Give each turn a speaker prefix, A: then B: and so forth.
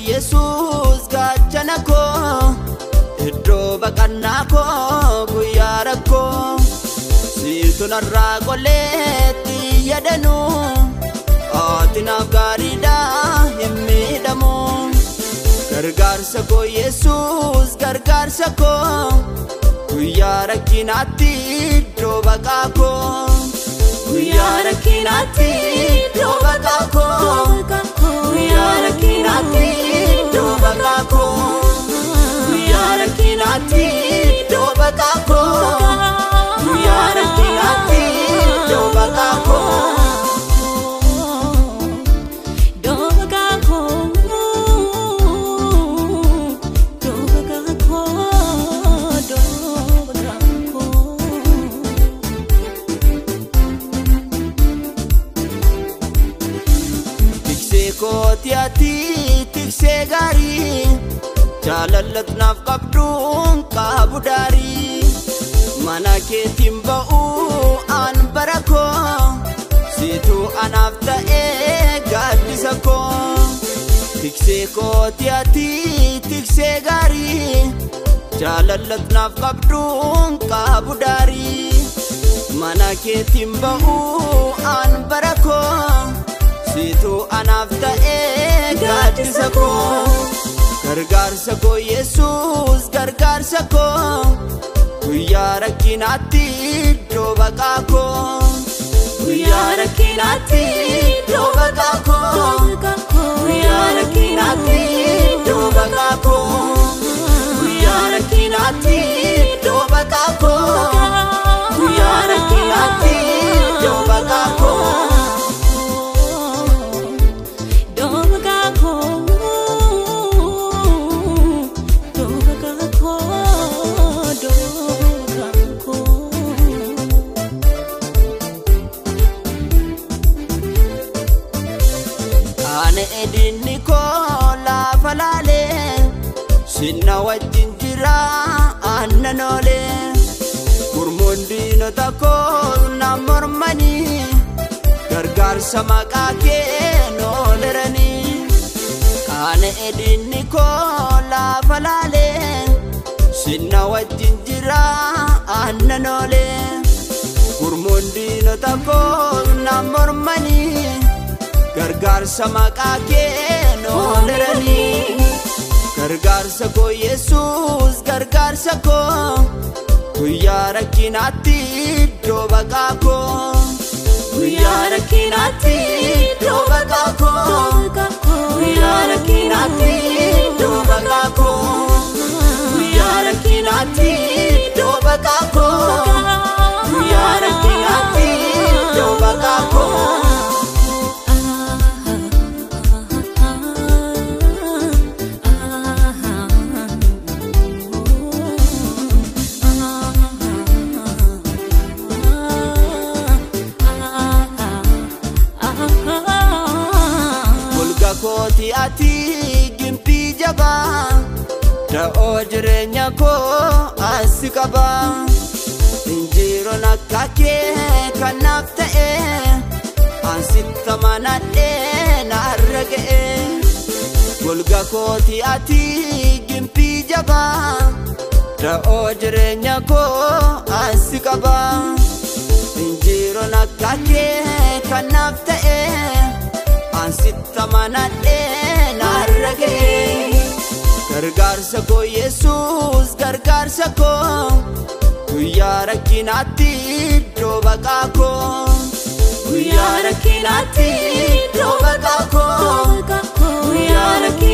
A: Yesus gaachana koo iddoo baqannaa koo guyyaa rakkoo situ narraa qoleetti yaadanu ati naaf gaariidha hin miidhamu gargaarsa koo Yesus gargaarsa koo guyyaa rakkinaatti iddoo baqaa koo guyyaa rakkinaatti iddoo baqaa koo guyyaa rakkinaatti iddoo baqaa koo guyyaa rakkinaatti iddoo baqaa koo guyyaa rakkinaatti iddoo baqaa koo tiksee gaarii jaalallat naaf qabduun qaabu daarii mana keetiin ba'uu aan bara koo situ anaaf ta'ee gaaddisa koo tiksee kooti ati tiksee gaarii jaalallat naaf qabduun qaabu daarii mana keetiin ba'uu aan bara koo situ anaaf ta'ee gaaddisa koo gargaarsa koo Yesus gargaarsa koo guyyaa rakkinaatti iddoo baqaa koo guyyaa rakkinaatti iddoo baqaa koo guyyaa rakkinaatti iddoo baqaa koo guyyaa rakkinaatti iddoo baqaa koo guyyaa rakkinaatti iddoo baqaa koo edinni koo laafa laalee sinna wajjin jira aannan oolee gurmuun diinota koo na mormanii gargaarsa maqaa kee nooleranii ane edinni koo laafa laalee sinna wajjin jira aannan oolee gurmuun diinota koo na mormanii gargaarsa maqaa kee nooleranii gargaarsa koo Yesus gargaarsa koo guyyaa rakkinaatti iddoo baqaa koo guyyaa rakkinaatti iddoo baqaa koo guyyaa rakkinaatti iddoo baqaa koo guyyaa rakkinaatti iddoo baqaa koo guyyaa rakkinaatti iddoo baqaa koo kooti ati gimpii jabaa da'oo jireenya koo asi qabaa injiroon akka kee kanaaf ta'ee ansitta manadhee naarra ga'ee golga kooti ati gimpii jabaa da'oo jireenya koo asi qabaa injiroon akka kee kanaaf ta'ee ansitta manadhee naarra ga'ee gargaarsa koo Yesus gargaarsa koo guyyaa rakkinaatti iddoo baqaa koo guyyaa rakkinaatti iddoo baqaa koo guyyaa rakkinaatti